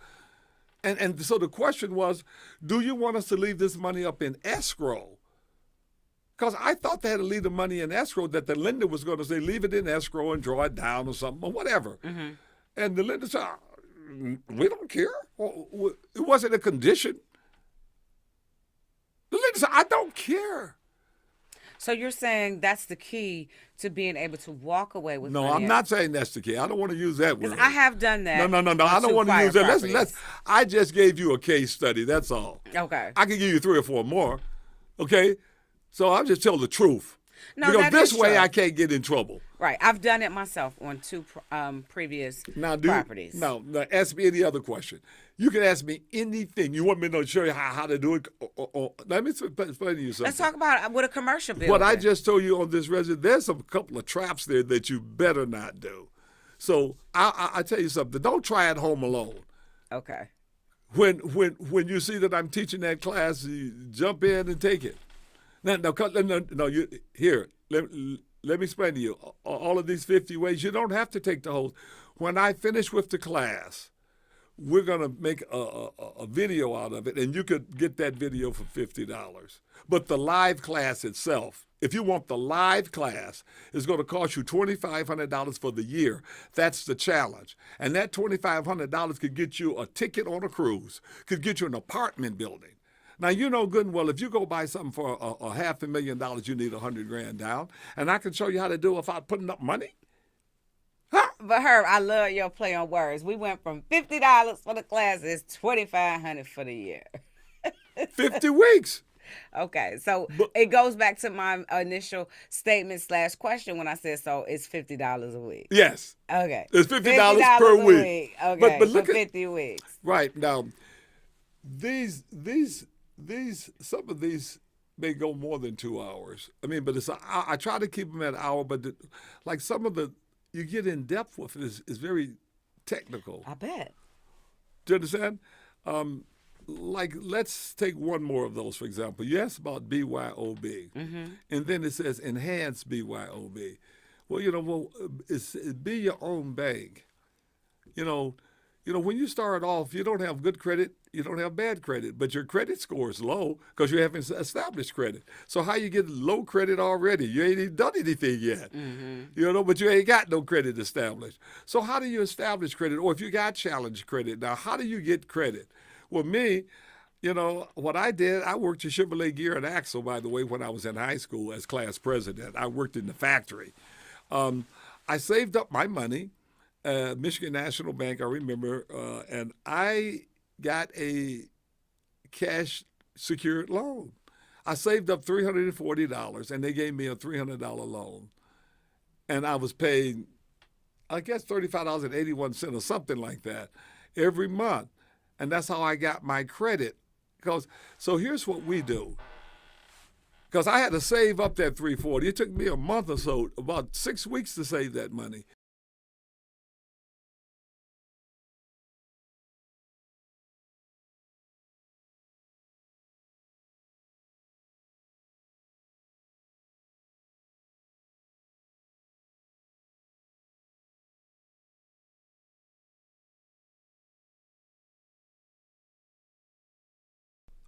And so the question was, do you want us to leave this money up in escrow? Because I thought they had to leave the money in escrow, that the lender was going to say, leave it in escrow and draw it down or something or whatever. And the lender said, we don't care. It wasn't a condition. The lender said, I don't care. So you're saying that's the key to being able to walk away with money? No, I'm not saying that's the key. I don't want to use that word. I have done that. No. I don't want to use that. I just gave you a case study. That's all. Okay. I can give you 3 or 4 more. Okay? So I'll just tell the truth. No, because that this is way true. I can't get in trouble. Right. I've done it myself on 2 previous properties. Now, ask me any other question. You can ask me anything. You want me to show you how to do it? Let me explain to you something. Let's talk about what a commercial building. What I just told you on this resident, there's a couple of traps there that you better not do. So I tell you something. Don't try at home alone. Okay. When you see that I'm teaching that class, you jump in and take it. Now, here, let me explain to you. All of these 50 ways, you don't have to take the whole. When I finish with the class, we're going to make a video out of it, and you could get that video for $50. But the live class itself, if you want the live class, is going to cost you $2,500 for the year. That's the challenge. And that $2,500 could get you a ticket on a cruise, could get you an apartment building. Now, you know good and well, if you go buy something for a $500,000, you need $100,000 down. And I can show you how to do it without putting up money. Huh? But Herb, I love your play on words. We went from $50 for the classes, $2,500 for the year. 50 weeks. Okay, so it goes back to my initial statement / question when I said, so it's $50 a week. Yes. Okay. It's $50 per week. Okay, but look for at 50 weeks. Right. Now, some of these may go more than 2 hours. I mean, but I try to keep them at an hour, but like some of the, you get in depth with it is very technical. I bet. Do you understand? Like, let's take one more of those, for example. You asked about BYOB, and then it says enhanced BYOB. Well, it's be your own bank. You know, when you start off, you don't have good credit, you don't have bad credit, but your credit score is low because you haven't established credit. So how you get low credit already? You ain't even done anything yet, but you ain't got no credit established. So how do you establish credit? Or if you got challenge credit, now how do you get credit? Well, me, what I did, I worked at Chevrolet Gear and Axle, by the way, when I was in high school as class president. I worked in the factory. I saved up my money. Michigan National Bank, I remember, and I got a cash secured loan. I saved up $340, and they gave me a $300 loan. And I was paying, I guess, $35.81 or something like that every month. And that's how I got my credit. So here's what we do. Because I had to save up that $340. It took me a month or so, about 6 weeks to save that money.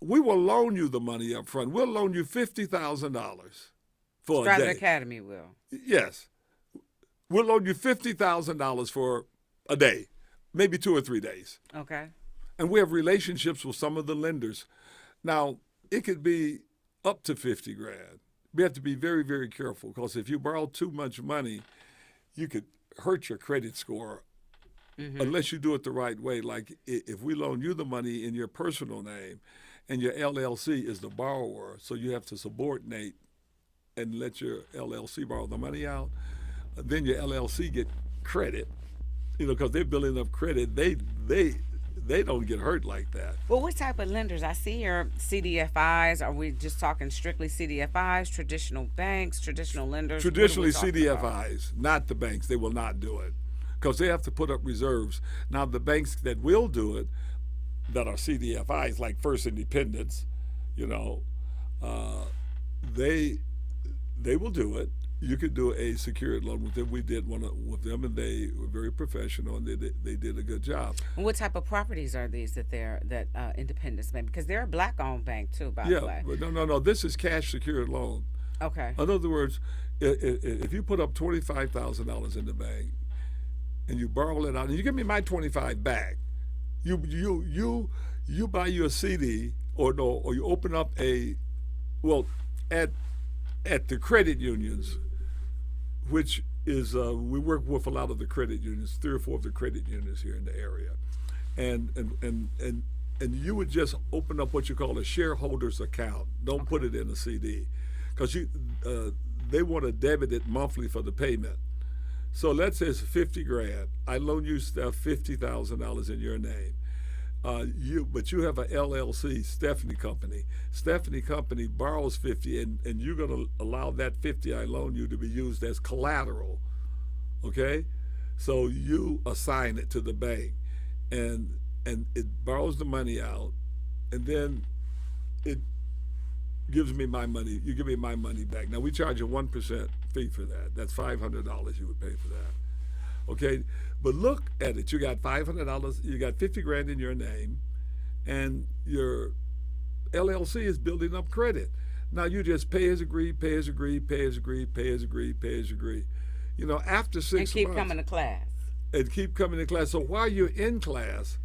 We will loan you the money up front. We'll loan you $50,000 for a Stratton day. Academy will. Yes. We'll loan you $50,000 for a day, maybe 2 or 3 days. Okay. And we have relationships with some of the lenders. Now, it could be up to 50 grand. We have to be very, very careful because if you borrow too much money, you could hurt your credit score unless you do it the right way. Like if we loan you the money in your personal name and your LLC is the borrower, so you have to subordinate and let your LLC borrow the money out, then your LLC get credit, because they're building up credit. They don't get hurt like that. Well, what type of lenders? I see here CDFIs. Are we just talking strictly CDFIs, traditional banks, traditional lenders? Traditionally, What are we talking about? CDFIs, not the banks. They will not do it because they have to put up reserves. Now, the banks that will do it, that are CDFIs, like First Independence, they will do it. You could do a secured loan with them. We did one with them, and they were very professional, and they did a good job. And what type of properties are these that Independence Bank? Because they're a black-owned bank too, by the way. But no. This is cash secured loan. Okay. In other words, if you put up $25,000 in the bank and you borrow it out, and you give me my 25 back, you buy you a CD or you open up at the credit unions, which is we work with a lot of the credit unions, 3 or 4 of the credit unions here in the area, and you would just open up what you call a shareholders account. Don't put it in a CD, because they want to debit it monthly for the payment. So let's say it's 50 grand. I loan you stuff $50,000 in your name. But you have a LLC, Stephanie Company. Stephanie Company borrows 50, and you're going to allow that 50 I loan you to be used as collateral. Okay, so you assign it to the bank, and it borrows the money out, and then it gives me my money. You give me my money back. Now we charge a 1% fee for that. That's $500 you would pay for that. Okay, but look at it. You got $500. You got 50 grand in your name, and your LLC is building up credit. Now you just pay as agreed, pay as agreed, pay as agreed, pay as agreed, pay as agreed. After 6 months. And keep coming to class. And keep coming to class. So while you're in class,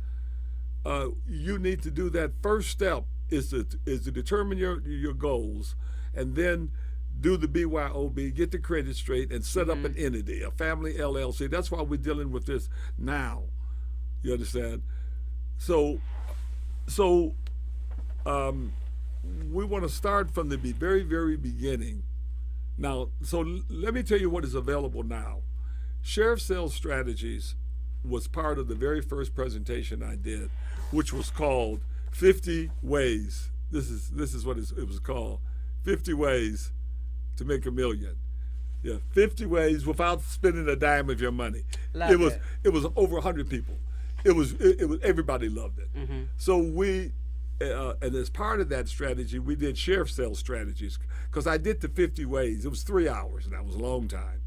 you need to do that. First step is to determine your goals, and then do the BYOB, get the credit straight, and set up an entity, a family LLC. That's why we're dealing with this now. You understand? So we want to start from the very, very beginning. Now, so let me tell you what is available now. Sheriff Sales Strategies was part of the very first presentation I did, which was called 50 Ways. This is what it was called, 50 Ways to Make $1 million. Yeah, 50 ways without spending a dime of your money. It was over 100 people. It was everybody loved it. So and as part of that strategy, we did sheriff sales strategies, because I did the 50 ways. It was 3 hours, and that was a long time.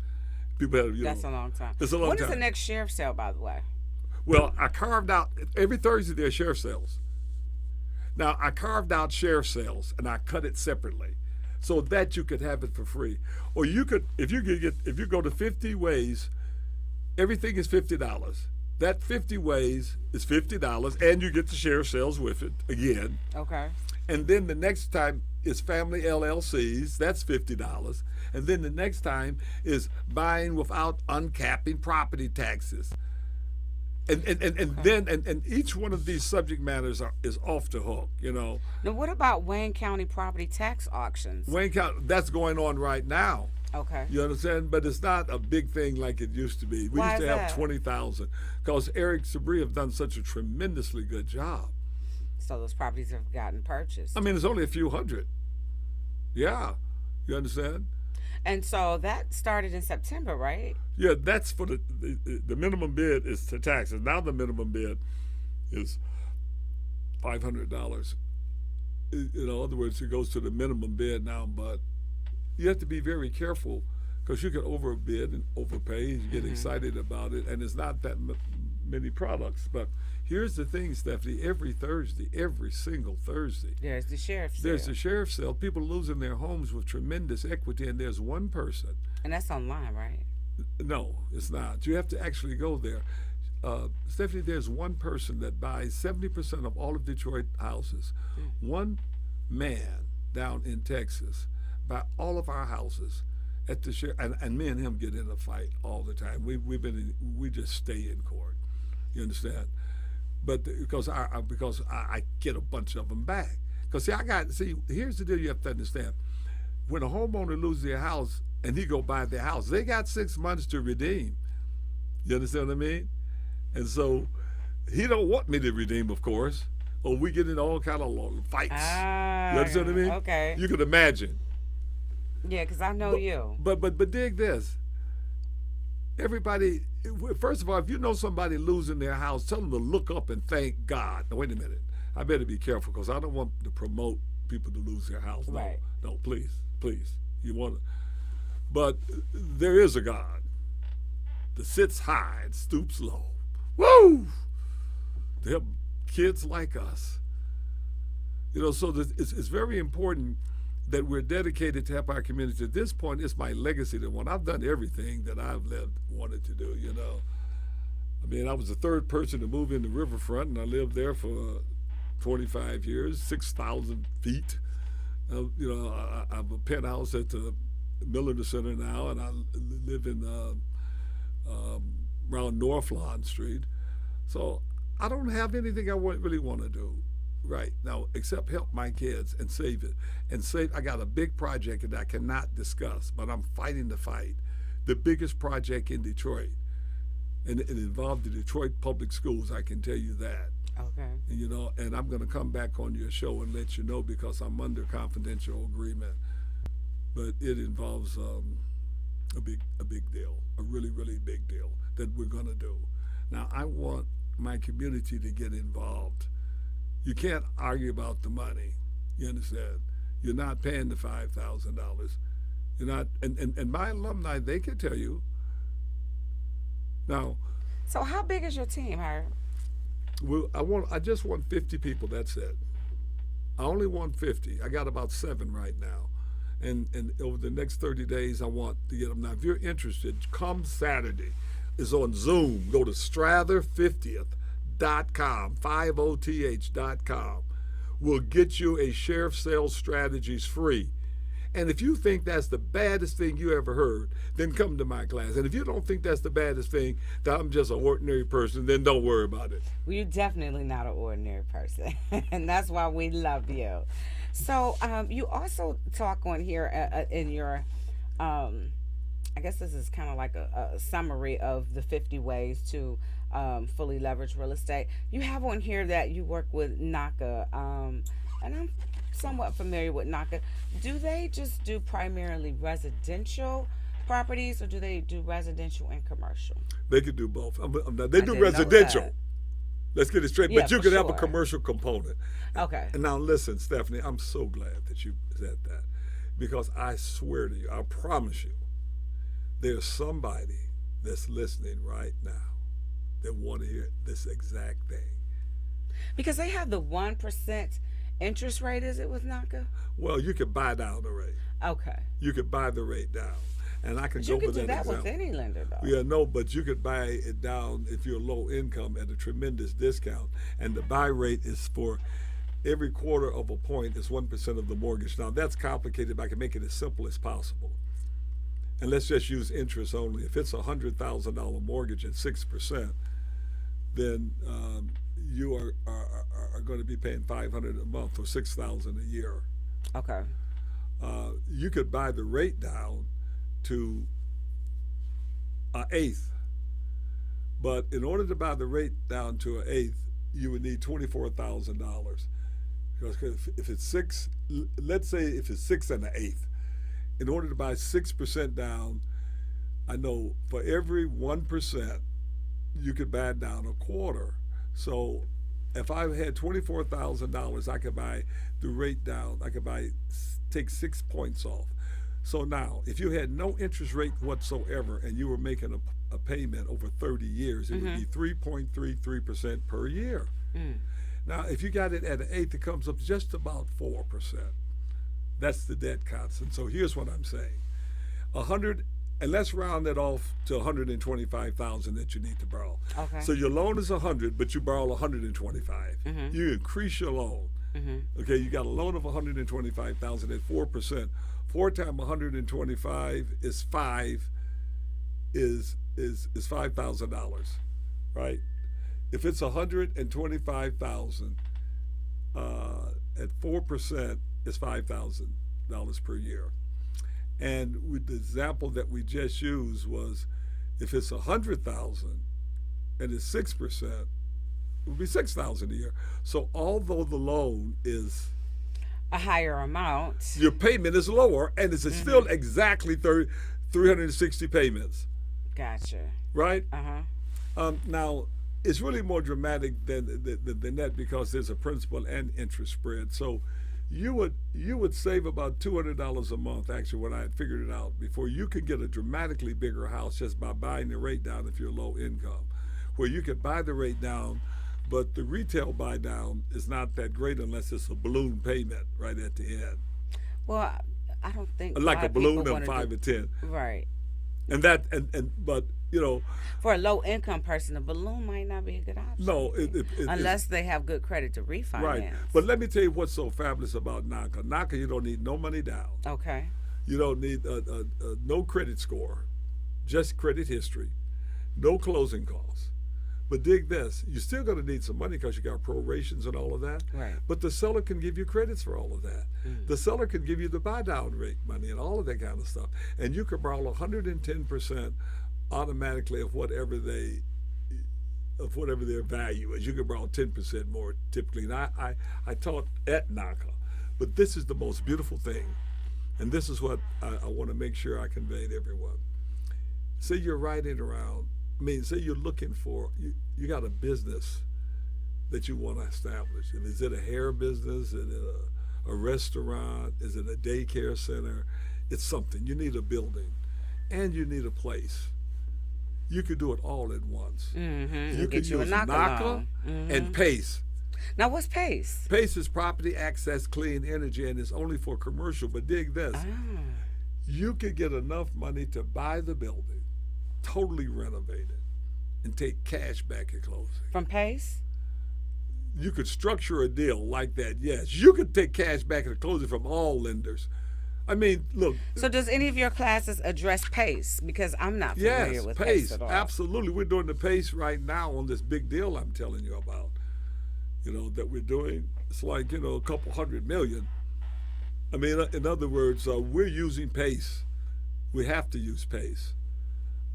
People had, That's a long time. It's a long When time. is the next sheriff sale, by the way? Well, I carved out every Thursday there are sheriff sales. Now I carved out sheriff sales and I cut it separately, so that you could have it for free. Or you could, if you go to 50 ways, everything is $50. That 50 ways is $50, and you get the sheriff sales with it again. Okay. And then the next time is family LLCs, that's $50. And then the next time is buying without uncapping property taxes. And then each one of these subject matters is off the hook, Now, what about Wayne County property tax auctions? Wayne County, that's going on right now. Okay. You understand? But it's not a big thing like it used to be. We Why used to is have that? 20,000, because Eric Sabri have done such a tremendously good job. So those properties have gotten purchased. I mean, it's only a few hundred. Yeah. You understand? And so that started in September, right? Yeah, that's for the minimum bid is to taxes. Now the minimum bid is $500. In other words, it goes to the minimum bid now, but you have to be very careful, because you can overbid and overpay. You get excited about it, and it's not that many products. But here's the thing, Stephanie. Every Thursday, every single Thursday, There's the sheriff's there's sale. a sheriff's sale. People losing their homes with tremendous equity, and there's one person. And that's online, right? No, it's not. You have to actually go there. Stephanie, there's one person that buys 70% of all of Detroit houses. One man down in Texas buy all of our houses at the sheriff, and me and him get in a fight all the time. We just stay in court. You understand? But because I get a bunch of them back. Because here's the deal you have to understand. When a homeowner loses their house and he go buy their house, they got 6 months to redeem. You understand what I mean? And so he don't want me to redeem, of course. Or we get in all kind of fights. You understand what I mean? Okay. You can imagine. Yeah, because I know you. But dig this. Everybody, first of all, if you know somebody losing their house, tell them to look up and thank God. Now, wait a minute. I better be careful because I don't want to promote people to lose their house. No, Right. no, please. You want to. But there is a God that sits high and stoops low. Woo! To help kids like us. So it's very important that we're dedicated to help our community. At this point, it's my legacy to one. I've done everything that I've wanted to do, I mean, I was the third person to move in the riverfront, and I lived there for 25 years, 6,000 feet. I have a penthouse at the Milliner Center now, and I live in around North Lawn Street. So I don't have anything I really want to do right now except help my kids and save it. I got a big project that I cannot discuss, but I'm fighting the fight. The biggest project in Detroit. And it involved the Detroit Public Schools, I can tell you that. Okay. And I'm going to come back on your show and let you know because I'm under confidential agreement. But it involves a big deal, a really, really big deal that we're going to do. Now, I want my community to get involved. You can't argue about the money. You understand? You're not paying the $5,000. You're not, and my alumni, they can tell you. Now, So how big is your team, Herb? I just want 50 people. That's it. I only want 50. I got about 7 right now, and over the next 30 days, I want to get them. Now, if you're interested, come Saturday. It's on Zoom. Go to Strather50th.com, 50th.com. We'll get you a sheriff sales strategies free. And if you think that's the baddest thing you ever heard, then come to my class. And if you don't think that's the baddest thing, that I'm just an ordinary person, then don't worry about it. Well, you're definitely not an ordinary person, and that's why we love you. So you also talk on here in your, I guess this is kind of like a summary of the 50 ways to fully leverage real estate. You have on here that you work with NACA, and I'm somewhat familiar with NACA. Do they just do primarily residential properties, or do they do residential and commercial? They can do both. They do didn't know residential. that. Let's get it straight. Yeah, but you for could have a sure. commercial component. Okay. And now listen, Stephanie, I'm so glad that you said that because I swear to you, I promise you, there's somebody that's listening right now that want to hear this exact thing. Because they have the 1% interest rate, is it with NACA? Well, you could buy down the rate. Okay. You could buy the rate down. And I can But go you for could do that that example. with any lender, though. Yeah, no, but you could buy it down if you're low income at a tremendous discount. And the buy rate is for every quarter of a point is 1% of the mortgage. Now, that's complicated, but I can make it as simple as possible. And let's just use interest only. If it's a $100,000 mortgage at 6%, then you are going to be paying $500 a month or $6,000 a year. Okay. You could buy the rate down to an eighth, but in order to buy the rate down to an eighth, you would need $24,000. Because if it's 6, let's say if it's 6 and an eighth, in order to buy 6% down, I know for every 1%, you could buy it down a quarter. So if I had $24,000, I could buy the rate down. I could take 6 points off. So now, if you had no interest rate whatsoever and you were making a payment over 30 years, it would be 3.33% per year. Now, if you got it at an eighth, it comes up just about 4%. That's the debt constant. So here's what I'm saying: 100, and let's round it off to 125,000 that you need to borrow. Okay. So your loan is 100, but you borrow 125. You increase your loan. Okay, you got a loan of 125,000 at 4%. 4 times 125 is $5,000, right? If it's 125,000 at 4%, it's $5,000 per year. And with the example that we just used was, if it's 100,000 and it's 6%, it would be $6,000 a year. So although the loan is a higher amount, your payment is lower, and it's still exactly 360 payments. Gotcha. Right? Now, it's really more dramatic than that, because there's a principal and interest spread. So you would save about $200 a month, actually, when I had figured it out, before you could get a dramatically bigger house just by buying the rate down if you're low income, where you could buy the rate down, but the retail buy down is not that great unless it's a balloon payment right at the end. Well, I don't think like a balloon of 5 or 10. Right. And that but you know, for a low income person, a balloon might not be a good option. No, unless they have good credit to refinance. Right. But let me tell you what's so fabulous about NACA. NACA, you don't need no money down. Okay. You don't need no credit score, just credit history, no closing costs. But dig this, you're still going to need some money because you got prorations and all of that. Right. But the seller can give you credits for all of that. The seller can give you the buy down rate money and all of that kind of stuff. And you can borrow 110% automatically of whatever their value is. You can borrow 10% more typically. And I taught at NACA, but this is the most beautiful thing. And this is what I want to make sure I convey to everyone. Say you're riding around. Say you're looking for, you got a business that you want to establish. And is it a hair business? Is it a restaurant? Is it a daycare center? It's something. You need a building and you need a place. You could do it all at once. You could use NACA and PACE. Now, what's PACE? PACE is Property Access Clean Energy, and it's only for commercial. But dig this. You could get enough money to buy the building, totally renovate it, and take cash back at closing. From PACE? You could structure a deal like that, yes. You could take cash back at closing from all lenders. I mean, look. So does any of your classes address PACE? Because I'm not familiar with PACE at all. Absolutely. We're doing the PACE right now on this big deal I'm telling you about, that we're doing. It's like, a couple $100 million. I mean, in other words, we're using PACE. We have to use PACE.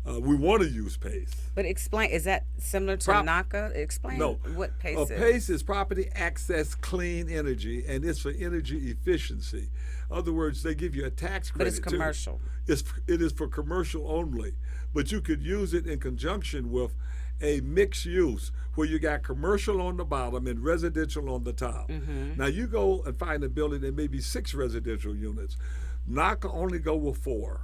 We want to use PACE. But explain, is that similar to NACA? Explain what PACE is. PACE is Property Access Clean Energy, and it's for energy efficiency. In other words, they give you a tax credit. But it's commercial. It is for commercial only. But you could use it in conjunction with a mixed use where you got commercial on the bottom and residential on the top. Now you go and find a building that may be 6 residential units. NACA only go with 4.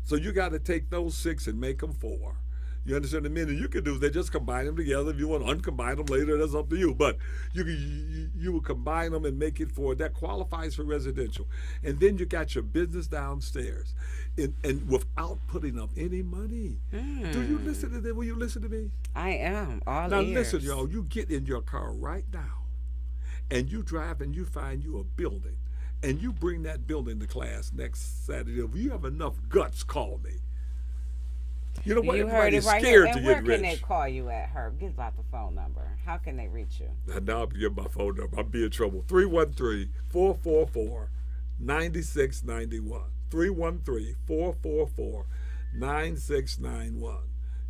So you got to take those 6 and make them 4. You understand what I mean? And you can do they just combine them together. If you want to uncombine them later, that's up to you. But you will combine them and make it 4. That qualifies for residential. And then you got your business downstairs, and without putting up any money. Do you listen to them? Will you listen to me? I am all now ears. Listen, y'all. You get in your car right now, and you drive and you find you a building. And you bring that building to class next Saturday. If you have enough guts, call me. You know what? You heard it right scared here. to And get where rich. can they call you at, Herb? Give out the phone number. How can they reach you? Now I'll give my phone number. I'll be in trouble. 313-444-9691. 313-444-9691.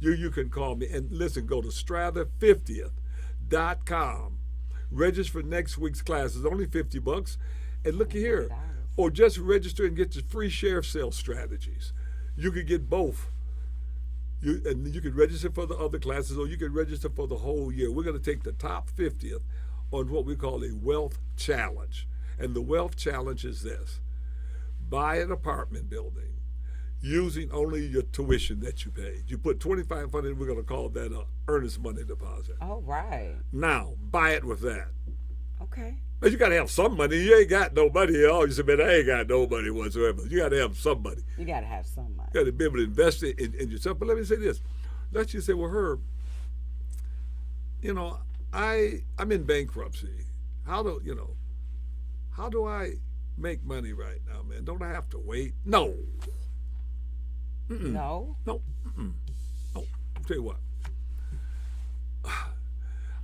You can call me. And listen, go to Strather50th.com. Register for next week's class. It's only $50. And look here. Or just register and get your free sheriff sale strategies. You could get both. You can register for the other classes, or you can register for the whole year. We're going to take the top 50th on what we call a wealth challenge. And the wealth challenge is this. buy an apartment building using only your tuition that you paid. You put $2,500. We're going to call that a earnest money deposit. Oh, right. Now buy it with that. Okay. But you got to have some money. You ain't got no money. Oh, you say, man, I ain't got no money whatsoever. You got to have some money. You got to have some money. You got to be able to invest it in yourself. But let me say this. Let's just say, well, Herb, I'm in bankruptcy. How do I make money right now, man? Don't I have to wait? No. Mm-mm. No? No. Mm-mm. No. I'll tell you what.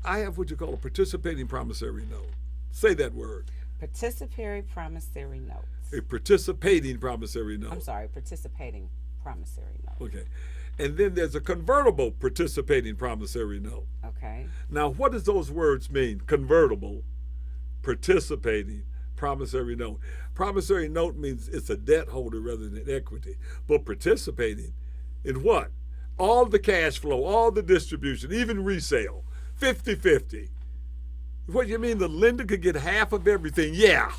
I have what you call a participating promissory note. Say that word. Participatory promissory notes. A participating promissory note. I'm sorry, participating promissory note. Okay. And then there's a convertible participating promissory note. Okay. Now, what does those words mean? Convertible, participating, promissory note. Promissory note means it's a debt holder rather than equity. But participating in what? All the cash flow, all the distribution, even resale, 50-50. What you mean the lender could get half of everything? Yeah.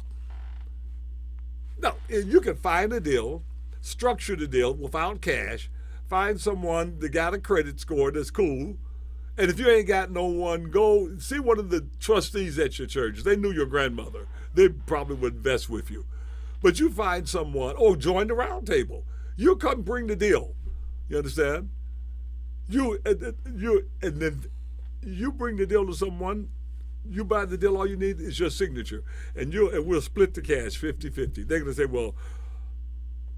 No, you can find a deal, structure the deal without cash, find someone that got a credit score that's cool, and if you ain't got no one, go see one of the trustees at your church. They knew your grandmother. They probably would invest with you. But you find someone, join the round table. You come bring the deal. You understand? And then you bring the deal to someone. You buy the deal, all you need is your signature. And we'll split the cash 50-50. They're going to say, well,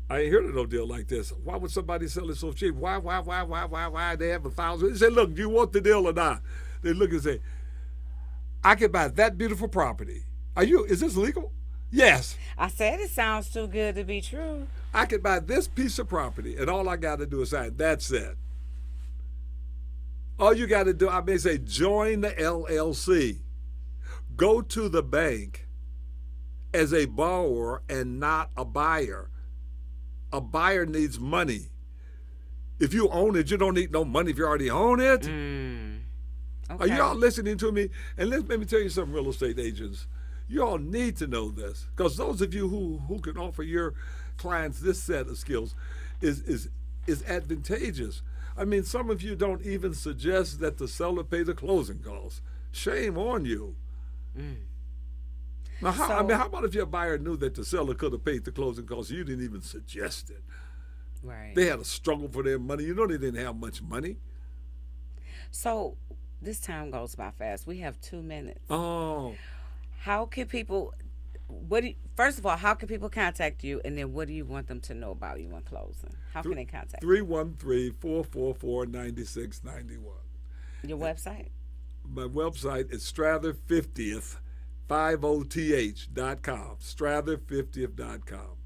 I ain't heard of no deal like this. Why would somebody sell it so cheap? Why? They have 1,000. They say, look, do you want the deal or not? They look and say, I could buy that beautiful property. Is this legal? Yes. I said it sounds too good to be true. I could buy this piece of property, and all I got to do is sign. That's it. All you got to do, I may say, join the LLC. Go to the bank as a borrower and not a buyer. A buyer needs money. If you own it, you don't need no money if you already own it. Okay. Are you all listening to me? And let me tell you something, real estate agents. You all need to know this, because those of you who can offer your clients this set of skills is advantageous. I mean, some of you don't even suggest that the seller pay the closing costs. Shame on you. Now, how about if your buyer knew that the seller could have paid the closing costs? You didn't even suggest it. Right. They had a struggle for their money. You know they didn't have much money. So this time goes by fast. We have 2 minutes. Oh. How can people? First of all, how can people contact you? And then what do you want them to know about you in closing? How can they contact you? 313-444-9691. Your website? My website is Strather50th.com. Strather50th.com.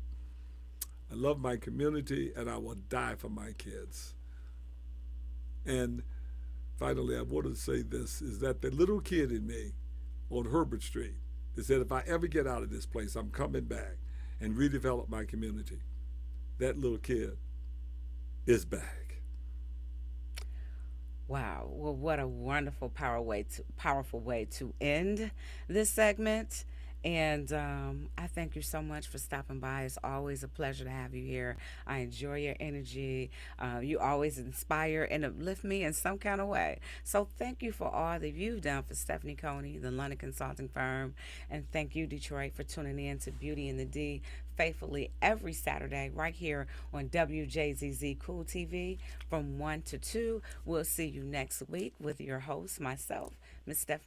I love my community, and I will die for my kids. And finally, I want to say this, is that the little kid in me on Herbert Street that said, if I ever get out of this place, I'm coming back and redevelop my community. That little kid is back. Wow. Well, what a wonderful, powerful way to end this segment. And I thank you so much for stopping by. It's always a pleasure to have you here. I enjoy your energy. You always inspire and uplift me in some kind of way. So thank you for all that you've done for Stephanie Coney, the London consulting firm. And thank you, Detroit, for tuning in to Beauty and the D faithfully every Saturday right here on WJZZ Cool TV from 1 to 2. We'll see you next week with your host, myself, Miss Stephanie.